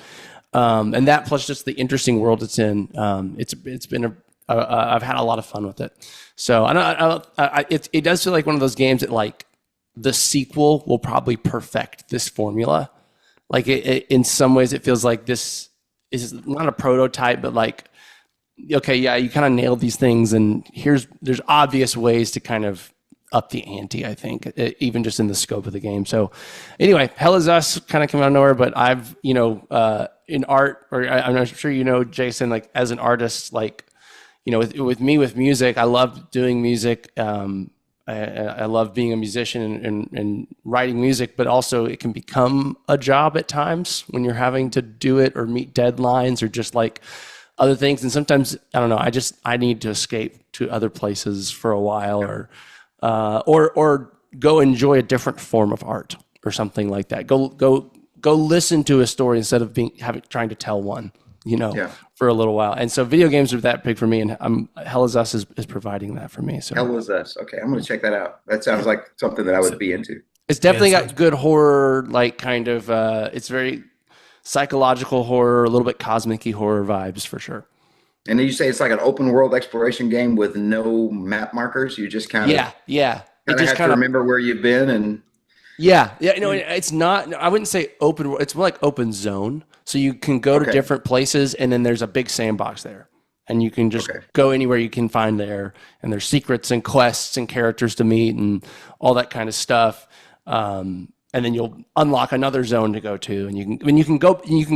And that plus just the interesting world it's in. It's been I've had a lot of fun with it. So it does feel like one of those games that like the sequel will probably perfect this formula. Like in some ways, it feels like this is not a prototype, but like, okay, yeah, you kind of nailed these things, and there's obvious ways to kind of up the ante, I think, even just in the scope of the game. So anyway, Hell Is Us kind of came out of nowhere, but I've, in art, or I'm not sure, Jason, like as an artist, like, with me, with music, I love doing music. I love being a musician and writing music, but also it can become a job at times when you're having to do it or meet deadlines or just like other things. And sometimes, I don't know, I need to escape to other places for a while, or go enjoy a different form of art or something like that. Go listen to a story instead of trying to tell one, for a little while. And so video games are that big for me, and Hell Is Us is providing that for me. So Hell Was Us. Okay, I'm going to check that out. That sounds like something that I would be into. it's definitely got good horror, like kind of, it's very psychological horror, a little bit cosmic-y horror vibes for sure. And then you say it's like an open world exploration game with no map markers. You just kind of have to remember where you've been and it's not. I wouldn't say open world. It's more like open zone. So you can go to different places, and then there's a big sandbox there, and you can just go anywhere you can find there. And there's secrets and quests and characters to meet and all that kind of stuff. And then you'll unlock another zone to go to, and you can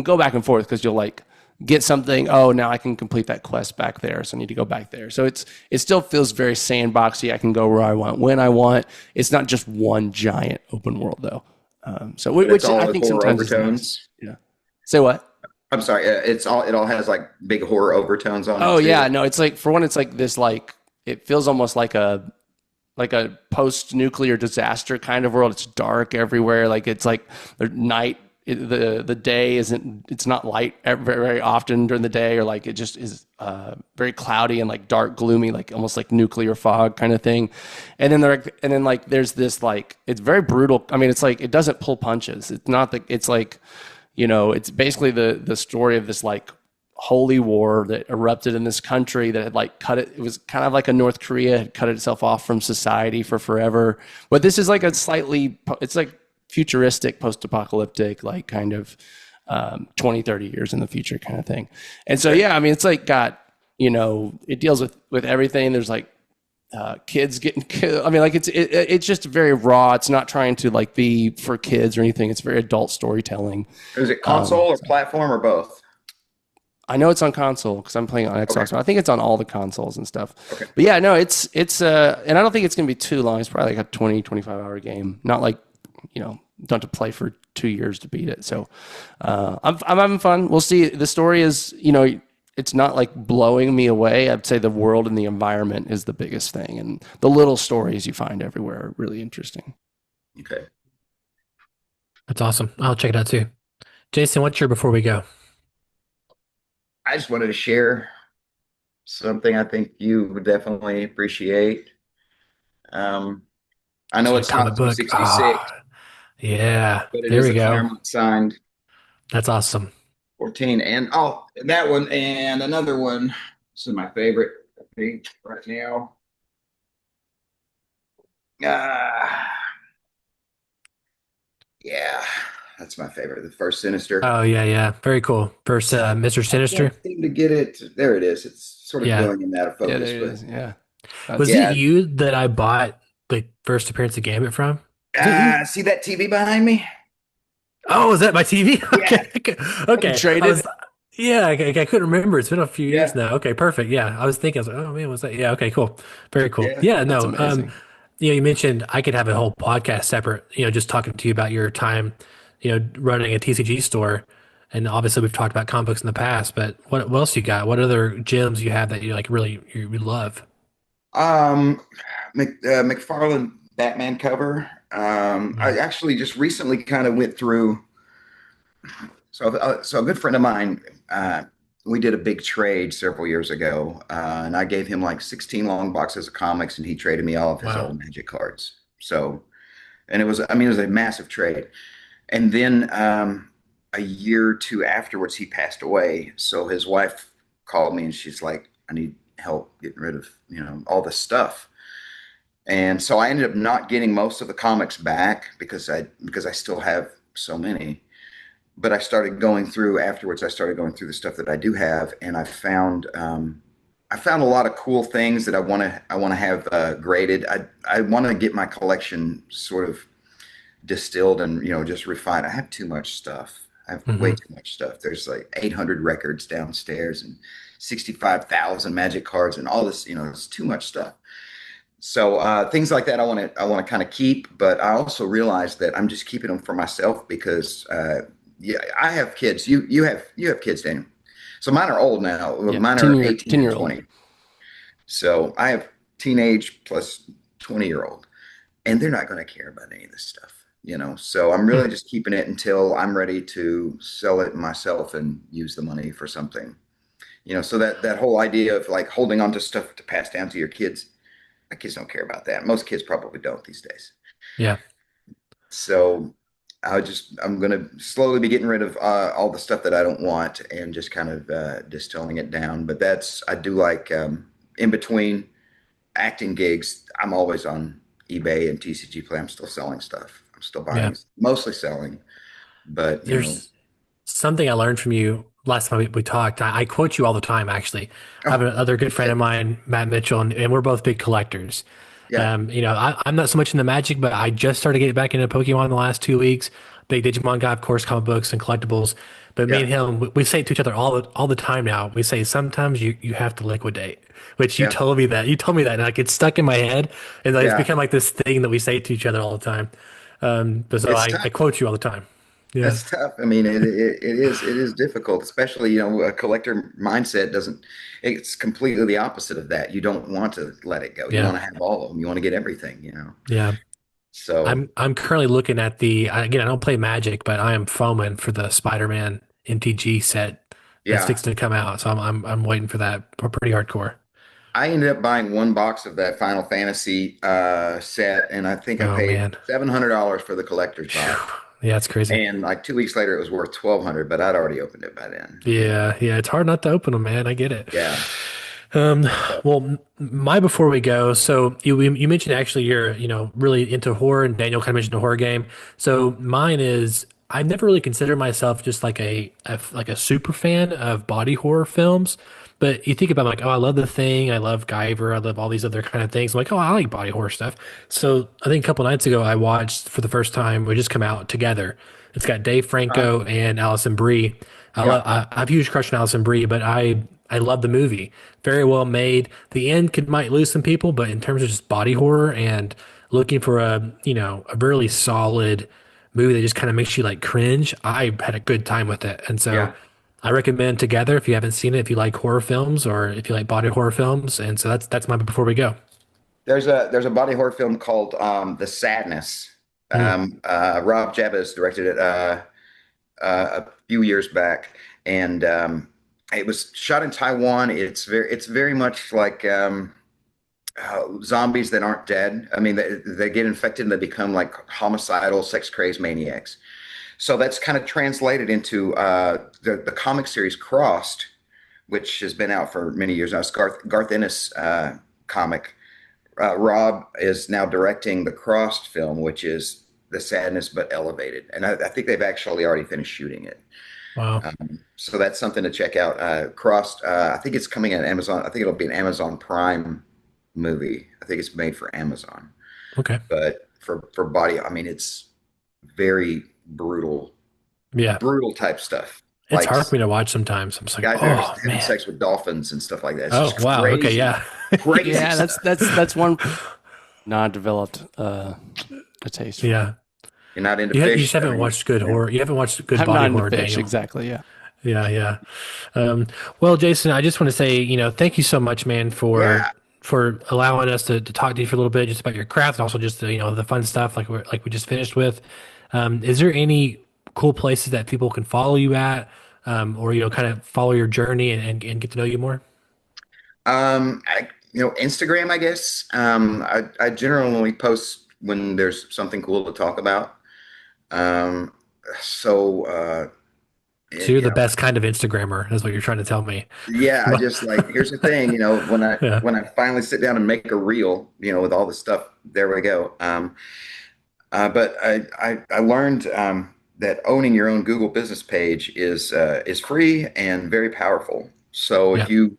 go back and forth because you'll like get something. Oh, now I can complete that quest back there, so I need to go back there. So it still feels very sandboxy. I can go where I want when I want. It's not just one giant open world though. Which I think sometimes overtones. Is nice. Yeah. Say what? I'm sorry. It all has like big horror overtones on it. Oh yeah, no. It's like, for one, it's like this, like it feels almost like a post-nuclear disaster kind of world. It's dark everywhere. Like it's like the night. The day it's not light very often during the day, or like it just is very cloudy and like dark, gloomy, like almost like nuclear fog kind of thing. And then like there's this, like, it's very brutal. I mean, it's like it doesn't pull punches. It's not that it's like, it's basically the story of this like holy war that erupted in this country that had like it was kind of like a North Korea had cut itself off from society for forever. But this is like it's like futuristic, post-apocalyptic, like kind of 20, 30 years in the future kind of thing. And so, I mean, it's like got, it deals with everything. There's like kids getting killed. I mean, like it's just very raw. It's not trying to like be for kids or anything. It's very adult storytelling. Is it console or platform or both? I know it's on console because I'm playing on Xbox. But I think it's on all the consoles and stuff. Okay. But yeah, no, it's and I don't think it's going to be too long. It's probably like a 20, 25-hour game. Not like, don't have to play for 2 years to beat it. So I'm having fun. We'll see. The story is, it's not like blowing me away. I'd say the world and the environment is the biggest thing. And the little stories you find everywhere are really interesting. Okay. That's awesome. I'll check it out too. Jason, what's your before we go? I just wanted to share something I think you would definitely appreciate. I know it's not 66. Yeah, but it there is we a go. Claremont signed That's awesome. 14. And that one and another one. This is my favorite, I think, right now. Yeah, that's my favorite. The first Sinister. Oh yeah. Very cool. First, Mr. Sinister. I can't seem to get it. There it is. It's sort of going in and out of focus. Yeah, there it is. Yeah. Was it you that I bought the first appearance of Gambit from? See that TV behind me? Oh, is that my TV? Yeah. Okay. Traded? I couldn't remember. It's been a few years now. Okay, perfect. Yeah, I was like, oh man, was that? Yeah, okay, cool. Very cool. Yeah, no. amazing. You mentioned I could have a whole podcast separate, just talking to you about your time, running a TCG store. And obviously we've talked about comic books in the past, but what else you got? What other gems you have that you like really you love? McFarlane Batman cover. I actually just recently kind of went through. So a good friend of mine, we did a big trade several years ago, and I gave him like 16 long boxes of comics, and he traded me all of his old Magic cards. So, and it was a massive trade. And then a year or two afterwards, he passed away. So his wife called me, and she's like, "I need help getting rid of all this stuff." And so I ended up not getting most of the comics back because I still have so many. But I started going through afterwards. I started going through the stuff that I do have, and I found I found a lot of cool things that I want to have graded. I want to get my collection sort of distilled and just refined. I have too much stuff. I have way Hmm. too much stuff. There's like 800 records downstairs and 65,000 magic cards and all this. It's too much stuff. So things like that I want to kind of keep, but I also realize that I'm just keeping them for myself because yeah, I have kids. You have kids, Daniel. So mine are old now. Yeah, Mine 10 are year 18 10 and year old. 20. So I have teenage plus 20-year-old, and they're not going to care about any of this stuff. So I'm really just keeping it until I'm ready to sell it myself and use the money for something. So that whole idea of like holding on to stuff to pass down to your kids, my kids don't care about that. Most kids probably don't these days. Yeah. So I'm going to slowly be getting rid of all the stuff that I don't want and just kind of distilling it down. But I do like in between acting gigs, I'm always on eBay and TCG Play. I'm still selling stuff. I'm still Yeah. buying, mostly selling, but There's something I learned from you last time we talked. I quote you all the time, actually. I have oh, another good friend shit. of mine, Matt Mitchell, and we're both big collectors. Yeah, I'm not so much in the Magic, but I just started getting back into Pokemon in the last 2 weeks. Big Digimon guy, of course, comic books and collectibles. But me yeah, and him, we say it to each other all the time now. We say sometimes you have to liquidate, which you yeah, told me that. You told me that, and like it's stuck in my head, and like, it's yeah. become like this thing that we say to each other all the time. But so It's I tough. quote you all the time. Yeah, That's tough. I mean, it is difficult, especially, a collector mindset doesn't, it's completely the opposite of that. You don't want to let it go. You yeah, want to have all of them. You want to get everything. yeah. So, I'm currently looking at again, I don't play Magic, but I am foaming for the Spider-Man MTG set that's yeah, fixing to come out. So I'm waiting for that pretty hardcore. I ended up buying one box of that Final Fantasy set, and I think I Oh paid man. $700 for the collector's Phew. box. Yeah, it's crazy. And like 2 weeks later, it was worth 1,200, but I'd already opened it by then. Yeah, yeah, it's hard not to open them, man. I get it. Yeah. Um, So, well, my before we go, so you mentioned actually you're really into horror, and Daniel kind of mentioned a horror game. So mine is I've never really considered myself just like a super fan of body horror films. But you think about like, oh, I love The Thing, I love Guyver, I love all these other kind of things. I'm like, oh, I like body horror stuff. So I think a couple nights ago I watched for the first time. We just come out together. It's got Dave uh, Franco and Allison Brie. yeah. I have a huge crush on Allison Brie, but I love the movie. Very well made. The end might lose some people, but in terms of just body horror and looking for a really solid movie that just kind of makes you like cringe, I had a good time with it. And so Yeah. I recommend Together if you haven't seen it, if you like horror films or if you like body horror films. And so that's my before we go. There's a body horror film called The Sadness. Mm, Rob Jabez directed it a few years back, and it was shot in Taiwan. It's very much like zombies that aren't dead. I mean, they get infected and they become like homicidal, sex crazed maniacs. So that's kind of translated into the comic series Crossed, which has been out for many years now. It's Garth Ennis comic. Rob is now directing the Crossed film, which is The Sadness but elevated, and I think they've actually already finished shooting it. wow. So that's something to check out. Crossed, I think it's coming on Amazon. I think it'll be an Amazon Prime movie. I think it's made for Amazon, Okay. but for body, I mean, it's very brutal, Yeah. brutal type stuff. It's Like hard for me to watch sometimes. I'm just like, guys that are oh having man. sex with dolphins and stuff like that. It's Oh just wow. Okay. crazy, Yeah. crazy Yeah, that's stuff. that's that's one non-developed a taste for. Yeah. You're not into You just fish. I haven't mean, watched good yeah. horror. You haven't watched good I'm body not into horror, fish, Daniel. exactly. Yeah. Yeah, yeah. Um, well, Jason, I just want to say, thank you so much, man, Yeah. for allowing us to talk to you for a little bit just about your craft and also just the fun stuff like we just finished with. Is there any cool places that people can follow you at, or kind of follow your journey and get to know you more? Instagram, I guess. I generally post when there's something cool to talk about. Um, so, So you're you the know, best kind of Instagrammer, is what you're trying to tell me. yeah, I just like, here's the thing, when I Yeah, when I finally sit down and make a reel, with all the stuff, there we go. But I learned that owning your own Google business page is free and very powerful. So if yeah, you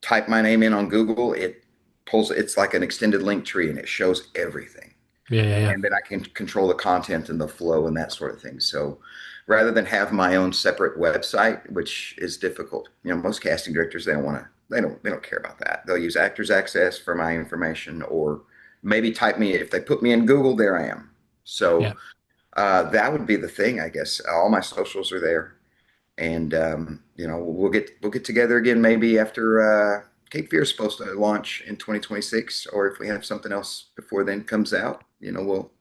type my name in on Google, it's like an extended link tree and it shows everything. Yeah. And then I can control the content and the flow and that sort of thing. So rather than have my own separate website, which is difficult, most casting directors, they don't care about that. They'll use Actors Access for my information, or maybe type me, if they put me in Google, there I am. So that would be the thing, I guess. All my socials are there. And we'll get together again maybe after Cape Fear is supposed to launch in 2026, or if we have something else before then comes out, we'll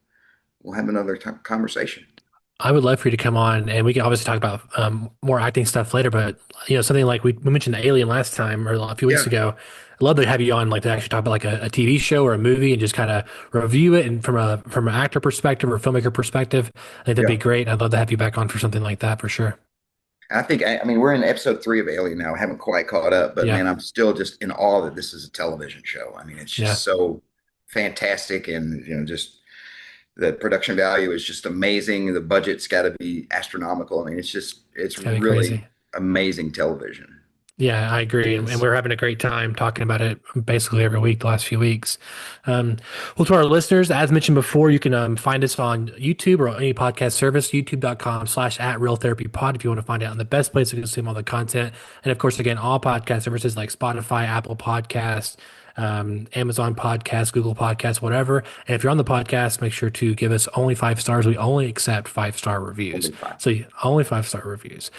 have another conversation. I would love for you to come on, and we can obviously talk about more acting stuff later. But something like we mentioned Alien last time or a few weeks ago. I'd love to have you on, like, to actually talk about like a TV show or a movie and just kind of review it, and from an actor perspective or filmmaker perspective. I think that'd be great. I'd love to have you back on for something like that for sure. I mean, we're in episode 3 of Alien now. I haven't quite caught up, but man, I'm still just in awe that this is a television show. I mean, it's just so fantastic, and just the production value is just amazing. The budget's got to be astronomical. I mean, it's really crazy. Amazing television. Yeah, I agree. And we're having a great time talking about it basically every week the last few weeks. Well, to our listeners, as mentioned before, you can find us on YouTube or any podcast service, youtube.com/@realtherapypod if you want to find out. And the best place to consume all the content. And of course, again, all podcast services like Spotify, Apple Podcasts, Amazon Podcasts, Google Podcasts, whatever. And if you're on the podcast, make sure to give us only 5 stars. We only accept 5-star reviews. Only 5-star reviews.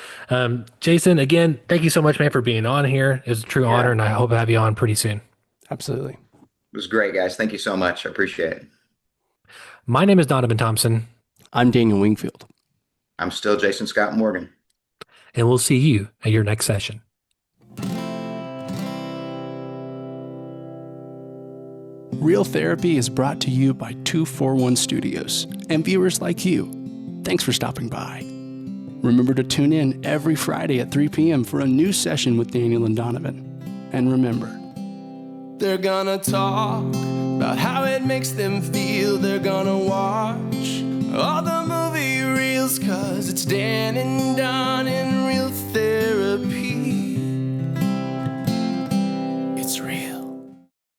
Jason, again, thank you so much, man, for being on here. It was a true honor, and I hope to have you on pretty soon. Absolutely. It was great, guys. Thank you so much. I appreciate it. My name is Donovan Thompson. I'm Daniel Wingfield. I'm still Jason Scott Morgan. And we'll see you at your next session. Real Therapy is brought to you by 241 Studios and viewers like you. Thanks for stopping by. Remember to tune in every Friday at 3 p.m. for a new session with Daniel and Donovan. And remember, they're gonna talk about how it makes them feel. They're gonna watch all the movie reels, 'cause it's Dan and